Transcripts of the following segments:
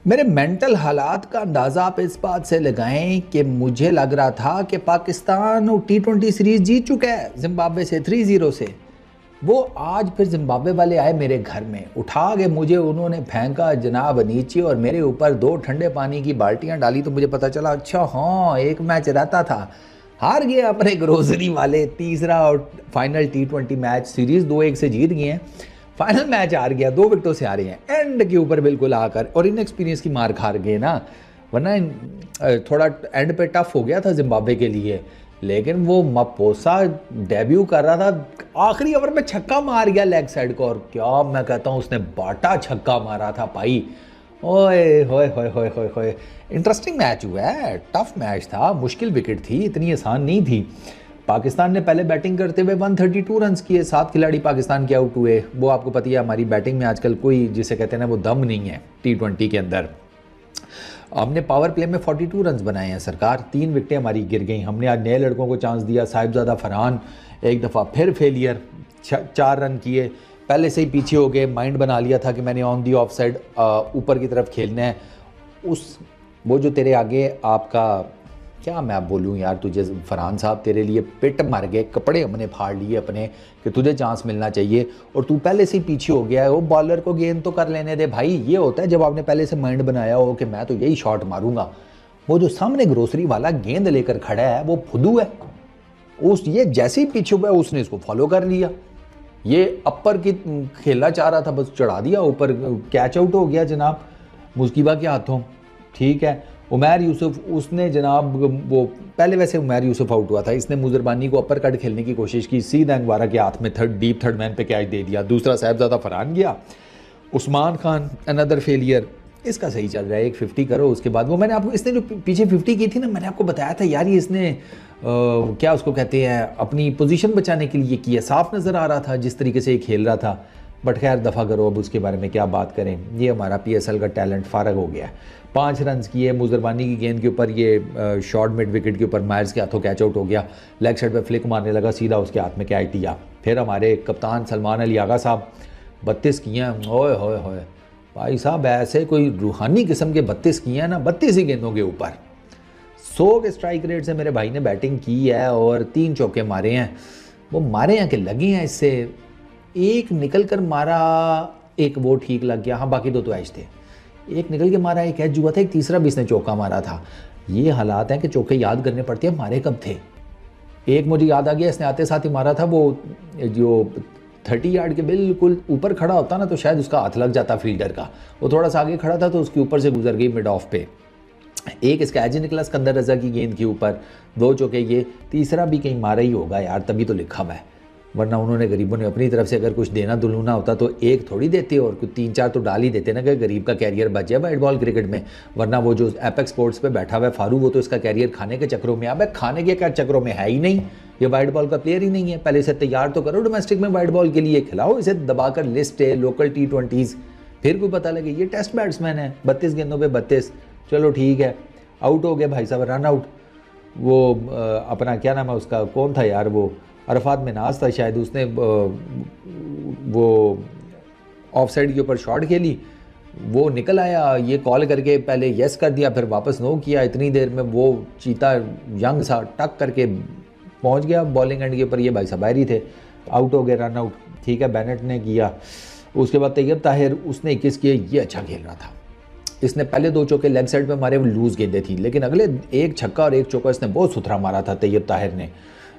मेरे मेंटल हालात का अंदाज़ा आप इस बात से लगाएं कि मुझे लग रहा था कि पाकिस्तान T20 सीरीज़ जीत चुका है जिम्बाब्वे से 3-0 से। वो आज फिर जिम्बाब्वे वाले आए मेरे घर में, उठा के मुझे उन्होंने फेंका जनाब नीचे और मेरे ऊपर 2 ठंडे पानी की बाल्टियां डाली। तो मुझे पता चला अच्छा हाँ एक मैच रहता था, हार गए अपने ग्रोसरी वाले। तीसरा और फाइनल T20 मैच सीरीज़ 2-1 से जीत गए हैं, फाइनल मैच हार गया, 2 विकेटों से हारे हैं एंड के ऊपर बिल्कुल आकर, और इन एक्सपीरियंस की मार खा गए ना। वरना थोड़ा एंड पे टफ हो गया था जिम्बाब्वे के लिए, लेकिन वो मपोसा डेब्यू कर रहा था, आखिरी ओवर में छक्का मार गया लेग साइड को, और क्या मैं कहता हूँ उसने बाटा छक्का मारा था भाई। ओए होए होए होए होए होए, इंटरेस्टिंग मैच हुआ है, टफ मैच था, मुश्किल विकेट थी, इतनी आसान नहीं थी। पाकिस्तान ने पहले बैटिंग करते हुए 132 रन किए, 7 खिलाड़ी पाकिस्तान के आउट हुए। वो आपको पता है हमारी बैटिंग में आजकल कोई जिसे कहते हैं ना वो दम नहीं है T20 के अंदर। हमने पावर प्ले में 42 रन बनाए हैं सरकार, 3 विकेटें हमारी गिर गई। हमने आज नए लड़कों को चांस दिया, साहिबजादा फरहान एक दफ़ा फिर फेलियर, 4 रन किए, पहले से ही पीछे हो गए। माइंड बना लिया था कि मैंने ऑन दी ऑफ साइड ऊपर की तरफ खेलना है। वो जो तेरे आगे आपका क्या मैं बोलूँ यार तुझे फरहान साहब, तेरे लिए पिट मर गए, कपड़े हमने फाड़ लिए अपने कि तुझे चांस मिलना चाहिए, और तू पहले से ही पीछे हो गया है। वो बॉलर को गेंद तो कर लेने दे भाई, ये होता है जब आपने पहले से माइंड बनाया हो कि मैं तो यही शॉट मारूंगा। वो जो सामने ग्रोसरी वाला गेंद लेकर खड़ा है वो फुदू है, ये जैसे ही पीछे हुआ उसने इसको फॉलो कर लिया। ये अपर की खेलना चाह रहा था, बस चढ़ा दिया ऊपर, कैच आउट हो गया जनाब मुस्किबा के हाथों। ठीक है, उमैर यूसुफ उसने जनाब वो पहले वैसे उमैर यूसुफ आउट हुआ था, इसने मुजरबानी को अपर कट खेलने की कोशिश की, सीधा अंगवारा के हाथ में डीप थर्ड मैन पे कैच दे दिया। दूसरा साहिबजादा फरहान गया, उस्मान खान अनदर फेलियर। इसका सही चल रहा है, एक 50 करो उसके बाद। वो मैंने आपको इसने जो पीछे 50 की थी ना, मैंने आपको बताया था यार ये इसने क्या उसको कहते हैं अपनी पोजीशन बचाने के लिए किया। साफ नज़र आ रहा था जिस तरीके से ये खेल रहा था, बट खैर दफ़ा करो, अब उसके बारे में क्या बात करें। ये हमारा PSL का टैलेंट फारग हो गया है। 5 रन किए मुजरबानी की गेंद के ऊपर, ये शॉर्ट मिड विकेट के ऊपर मायर्स के हाथों कैच आउट हो गया। लेग साइड पे फ्लिक मारने लगा, सीधा उसके हाथ में कैच दिया। फिर हमारे कप्तान सलमान अली आगा साहब 32 किए हैं। ओए होए होए भाई साहब, ऐसे कोई रूहानी किस्म के 32 किए हैं ना, 32 ही गेंदों के ऊपर 100 के स्ट्राइक रेट से मेरे भाई ने बैटिंग की है और 3 चौके मारे हैं। वो मारे हैं कि लगे हैं, इससे एक निकल कर मारा, एक वो ठीक लग गया, हाँ बाकी 2 तो ऐश थे। एक निकल के मारा, एक कैच हुआ था, एक तीसरा भी इसने चौका मारा था। ये हालात हैं कि चौके याद करने पड़ते हैं, मारे कब थे। एक मुझे याद आ गया, इसने आते साथ ही मारा था, वो जो 30 यार्ड के बिल्कुल ऊपर खड़ा होता ना तो शायद उसका हाथ लग जाता फील्डर का, वो थोड़ा सा आगे खड़ा था तो उसके ऊपर से गुजर गई मिड ऑफ पे। एक इसका एज निकला सिकंदर रजा की गेंद के ऊपर, 2 चौके। ये तीसरा भी कहीं मारा ही होगा यार, तभी तो लिखा हुआ है, वरना उन्होंने गरीबों ने अपनी तरफ से अगर कुछ देना दुलूना होता तो एक थोड़ी देते और कुछ 3-4 तो डाल ही देते ना कि गरीब का कैरियर बच जाए वाइट बॉल क्रिकेट में। वरना वो जो एपेक्स स्पोर्ट्स पे बैठा हुआ है फारू, वो तो इसका कैरियर खाने के चक्रों में, अब खाने के क्या चक्रों में है ही नहीं, ये वाइट बॉल का प्लेयर ही नहीं है। पहले से तैयार तो करो डोमेस्टिक में वाइट बॉल के लिए, खिलाओ इसे दबाकर लिस्ट है लोकल T20s, फिर कोई पता लगे ये टेस्ट बैट्समैन है। 32 गेंदों पे 32, चलो ठीक है, आउट हो गया भाई साहब, रन आउट। वो अपना क्या नाम है उसका, कौन था यार, वो अरफात मिनाज था शायद, उसने वो ऑफ साइड के ऊपर शॉट खेली, वो निकल आया, ये कॉल करके पहले यस कर दिया फिर वापस नो किया। इतनी देर में वो चीता यंग सा टक करके पहुंच गया बॉलिंग एंड के ऊपर। ये भाई साहब बाहरी थे, आउट हो गए, रन आउट। ठीक है, बेनेट ने किया। उसके बाद तैयब ताहिर, उसने 21 किए, ये अच्छा खेल रहा था। इसने पहले 2 चौके लेग साइड पे मारे, वो लूज गेंदें थी, लेकिन अगले एक छक्का और एक चौका इसने बहुत सुथरा मारा था तैयब ताहिर ने।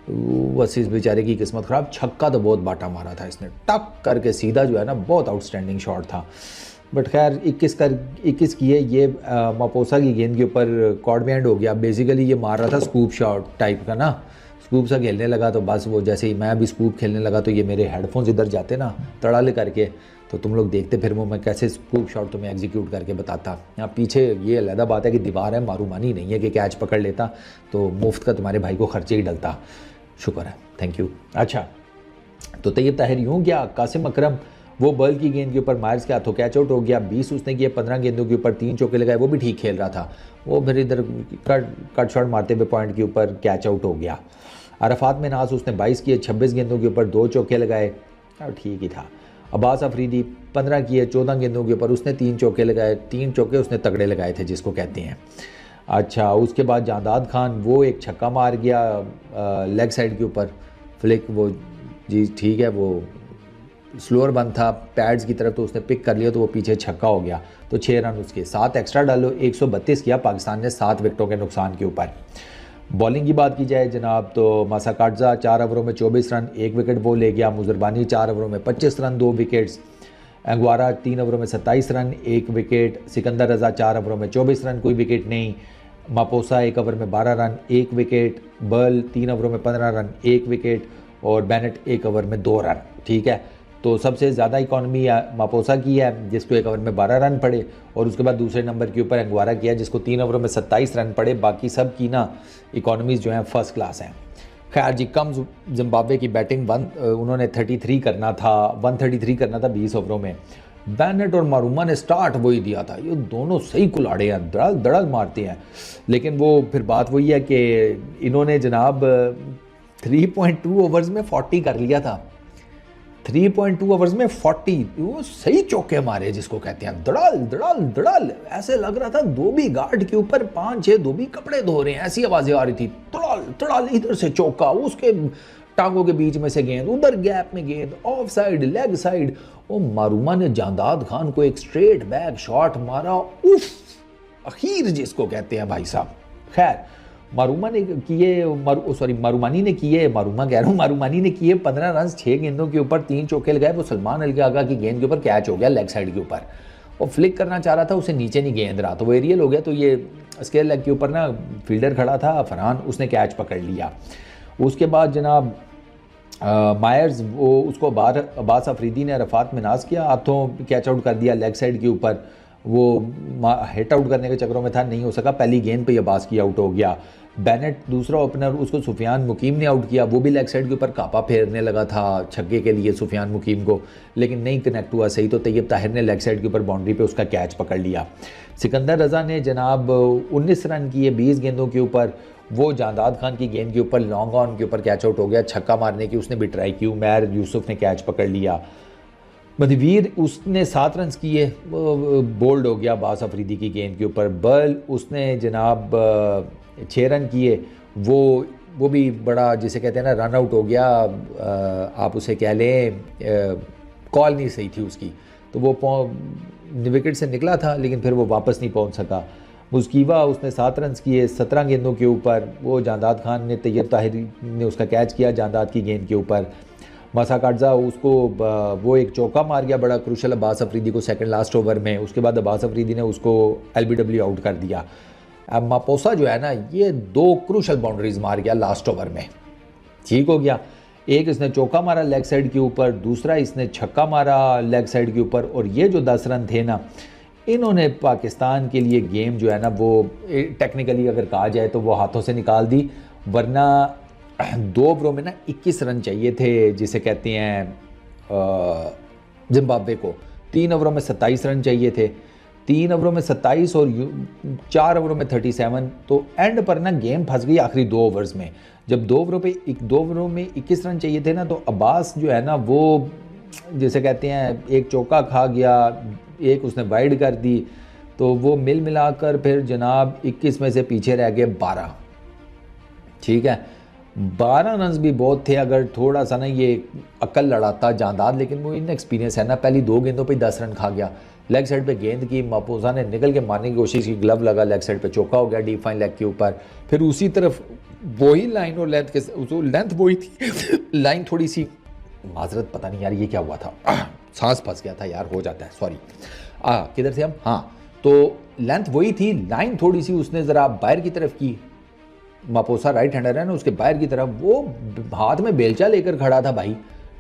बस इस बेचारे की किस्मत ख़राब, छक्का तो बहुत बाटा मारा था इसने, टक करके सीधा जो है ना, बहुत आउटस्टैंडिंग शॉट था। बट खैर 21 किए। ये मपोसा की गेंद के ऊपर कॉर्ड बैंड हो गया। बेसिकली ये मार रहा था स्कूप शॉट टाइप का ना, स्कूप सा खेलने लगा तो बस वो जैसे ही मैं भी स्कूप खेलने लगा तो ये मेरे हेडफोन्स इधर जाते ना तड़ाले करके, तो तुम लोग देखते फिर वो मैं कैसे स्कूप शॉट तुम्हें एग्जीक्यूट करके बताता। यहाँ पीछे ये अलग बात है कि दीवार है, मारूमानी नहीं है कि कैच पकड़ लेता तो मुफ्त का तुम्हारे भाई को खर्चे ही डलता। शुक्र है, थैंक यू। अच्छा, तो तैयब ताहिर यूँ गया, कासिम अकरम वो बॉल की गेंद के ऊपर मायर्स के हाथों कैच आउट हो गया। 20 उसने किए, 15 गेंदों के ऊपर 3 चौके लगाए, वो भी ठीक खेल रहा था। वो फिर इधर कट शॉट मारते हुए पॉइंट के ऊपर कैच आउट हो गया। अरफात मिनाज उसने 22 किए, 26 गेंदों के ऊपर 2 चौके लगाए, और ठीक ही था। अब्बास अफरीदी 15 किए 14 गेंदों के ऊपर, उसने 3 चौके लगाए, 3 चौके उसने तगड़े लगाए थे जिसको कहते हैं। अच्छा, उसके बाद जांदाद खान वो एक छक्का मार गया लेग साइड के ऊपर, फ्लिक वो जी ठीक है, वो स्लोअर बन था पैड्स की तरफ, तो उसने पिक कर लिया तो वो पीछे छक्का हो गया। तो 6 रन उसके, 7 एक्स्ट्रा डालो, 132 किया पाकिस्तान ने 7 विकेटों के नुकसान के ऊपर। बॉलिंग की बात की जाए जनाब तो मासाकाटजा 4 ओवरों में 24 रन, 1 विकेट वो ले गया। मुजरबानी 4 ओवरों में 25 रन, 2 विकेट्स। अंगवारा 3 ओवरों में 27 रन, 1 विकेट। सिकंदर रजा 4 ओवरों में 24 रन, कोई विकेट नहीं। मापोसा 1 ओवर में 12 रन, 1 विकेट। बर्ल 3 ओवरों में 15 रन, 1 विकेट। और बेनेट 1 ओवर में 2 रन। ठीक है, तो सबसे ज़्यादा इकॉनमी मापोसा की है जिसको 1 ओवर में 12 रन पड़े, और उसके बाद दूसरे नंबर के ऊपर अंगवारा किया जिसको 3 ओवरों में 27 रन पड़े। बाकी सब की ना इकॉनमीज़ जो हैं फर्स्ट क्लास हैं। खैर जी, कम जिम्बाब्वे की बैटिंग उन्होंने 133 करना था 20 ओवरों में। बेनेट और मारूमा ने स्टार्ट वही दिया था, ये दोनों सही कुलाड़े हैं, दड़ल दड़ल मारते हैं, लेकिन वो फिर बात वही है कि इन्होंने जनाब 3.2 ओवर्स में 40 कर लिया था। 3.2 ओवर्स में 40, वो सही चौके मारे जिसको कहते हैं, दड़ल दड़ल दड़ल। ऐसे लग रहा था धोबी गार्ड के ऊपर 5-6 धोबी कपड़े धो रहे हैं, ऐसी आवाजें आ रही थी। दड़ल दड़ल, इधर से चौका, उसके टांगों के बीच में से गेंद, उधर गैप में गेंद, ऑफ साइड, लेग साइड। वो मारूमा ने जांदाद खान को एक स्ट्रेट बैक शॉट मारा, उफ, अखीर जिसको कहते हैं भाई साहब। खैर, मारूमानी ने किए 15 रन 6 गेंदों के ऊपर, 3 चौके लगाए। वो सलमान अली आगा की गेंद के ऊपर कैच हो गया लेग साइड के ऊपर, वो फ्लिक करना चाह रहा था, उसे नीचे नहीं गेंद रहा, तो वो एरियल हो गया। तो ये स्केल लेग के ऊपर ना फील्डर खड़ा था फरहान, उसने कैच पकड़ लिया। उसके बाद जनाब मायर्स वो उसको अब्बास अफरीदी ने अरफात में नाज किया, हाथों कैच आउट कर दिया लेग साइड के ऊपर। वो हिट आउट करने के चक्करों में था, नहीं हो सका, पहली गेंद पे अब्बास की आउट हो गया। बेनेट दूसरा ओपनर, उसको सुफियान मुकीम ने आउट किया, वो भी लेग साइड के ऊपर कापा फेरने लगा था छक्के के लिए सुफियान मुकीम को, लेकिन नहीं कनेक्ट हुआ सही, तो तैयब ताहिर ने लेग साइड के ऊपर बाउंड्री पे उसका कैच पकड़ लिया। सिकंदर रजा ने जनाब 19 रन किए 20 गेंदों के ऊपर, वो जांदाद खान की गेंद के ऊपर लॉन्ग ऑन के ऊपर कैच आउट हो गया, छक्का मारने की उसने भी ट्राई की, उमैर यूसुफ ने कैच पकड़ लिया। मदवीर उसने 7 रन किए, बोल्ड हो गया अब्बास अफरीदी की गेंद के ऊपर। बर्ल उसने जनाब 6 रन किए, वो भी बड़ा जिसे कहते हैं ना रन आउट हो गया, आप उसे कह लें कॉल नहीं सही थी उसकी, तो वो विकेट से निकला था लेकिन फिर वो वापस नहीं पहुंच सका। मुस्कीवा उसने 7 रन किए 17 गेंदों के ऊपर, वो जांदाद खान ने तैयब ताहिर ने उसका कैच किया जांदाद की गेंद के ऊपर। मासाकाटजा उसको वो एक चौका मार गया बड़ा क्रूशल अब्बास अफरीदी को सेकंड लास्ट ओवर में, उसके बाद अब्बास अफरीदी ने उसको LBW आउट कर दिया। अब मापोसा जो है ना, ये 2 क्रूशल बाउंड्रीज मार गया लास्ट ओवर में, ठीक हो गया। एक इसने चौका मारा लेग साइड के ऊपर, दूसरा इसने छक्का मारा लेग साइड के ऊपर, और ये जो 10 रन थे ना, इन्होंने पाकिस्तान के लिए गेम जो है ना वो टेक्निकली अगर कहा जाए तो वो हाथों से निकाल दी, वरना 2 ओवरों में ना 21 रन चाहिए थे जिसे कहते हैं जिम्बाब्वे को। 3 ओवरों में 27 रन चाहिए थे, 3 ओवरों में 27 और 4 ओवरों में 37, तो एंड पर ना गेम फंस गई आखिरी 2 ओवर्स में। जब 2 ओवरों में 21 रन चाहिए थे ना, तो अब्बास जो है ना वो जिसे कहते हैं एक चौका खा गया, एक उसने वाइड कर दी, तो वो मिल मिलाकर फिर जनाब 21 में से पीछे रह गए 12, ठीक है। 12 रन भी बहुत थे, अगर थोड़ा सा ना ये अकल लड़ाता जांदाद, लेकिन वो इन एक्सपीरियंस है ना, पहली 2 गेंदों पे 10 रन खा गया। लेग साइड पे गेंद की, मापोसा ने निकल के मारने की कोशिश की, ग्लव लगा, लेग साइड पे चौका हो गया डीप फाइन लेग के ऊपर। फिर उसी तरफ वही लाइन और लेंथ वही थी लाइन थोड़ी सी, माजरत पता नहीं यार ये क्या हुआ था, सांस फंस गया था यार, हो जाता है, सॉरी। किधर थे हम, हाँ, तो लेंथ वही थी, लाइन थोड़ी सी उसने ज़रा बाहर की तरफ की। मापोसा राइट हैंडर है ना, उसके बाहर की तरफ वो हाथ में बेलचा लेकर खड़ा था भाई,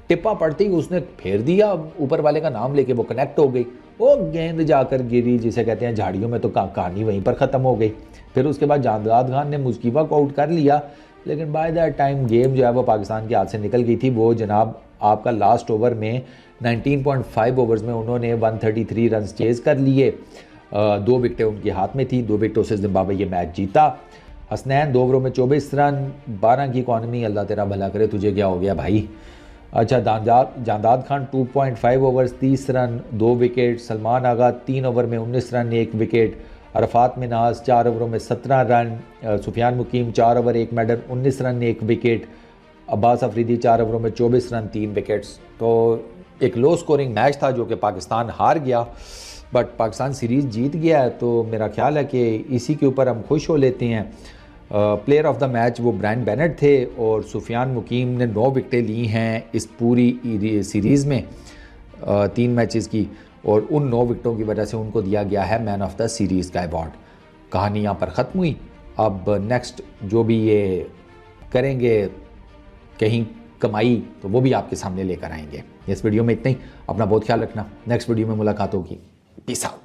टिप्पा पड़ते ही उसने फेर दिया ऊपर वाले का नाम लेके, वो कनेक्ट हो गई, वो गेंद जाकर गिरी जिसे कहते हैं झाड़ियों में, तो कहानी वहीं पर ख़त्म हो गई। फिर उसके बाद जांदाद खान ने मुस्कीबा को आउट कर लिया, लेकिन बाय दैट टाइम गेम जो है वो पाकिस्तान के हाथ से निकल गई थी। वो जनाब आपका लास्ट ओवर में 19.5 ओवर्स में उन्होंने 133 रन चेज कर लिए, 2 विकेटें उनके हाथ में थी, 2 विकेटों से जिम्बाब्वे ये मैच जीता। हसनैन 2 ओवरों में 24 रन, 12 की इकॉनमी, अल्लाह तेरा भला करे, तुझे क्या हो गया भाई, अच्छा, Jahandad Khan 2.5 overs 30 run 2 wicket, Salman Agha 3 over में 19 रन 1 विकेट, अरफात मिन्हाज 4 ओवरों में 17 run, Sufiyan Muqeem 4 over 1 maiden 19 run 1 wicket, Abbas Afridi 4 ओवरों में 24 रन 3 विकेट्स। तो एक लो स्कोरिंग मैच था जो कि पाकिस्तान हार गया, बट पाकिस्तान सीरीज़ जीत गया है, तो मेरा ख्याल है कि इसी के ऊपर हम खुश हो लेते हैं। प्लेयर ऑफ द मैच वो ब्रायन बेनेट थे और सुफियान मुकीम ने 9 विकेटें ली हैं इस पूरी सीरीज़ में 3 मैचेस की, और उन 9 विकेटों की वजह से उनको दिया गया है मैन ऑफ द सीरीज़ का अवार्ड। कहानी यहाँ पर ख़त्म हुई। अब नेक्स्ट जो भी ये करेंगे कहीं कमाई, तो वो भी आपके सामने लेकर आएंगे। इस वीडियो में इतना ही। अपना बहुत ख्याल रखना, नेक्स्ट वीडियो में मुलाकात होगी। Peace out.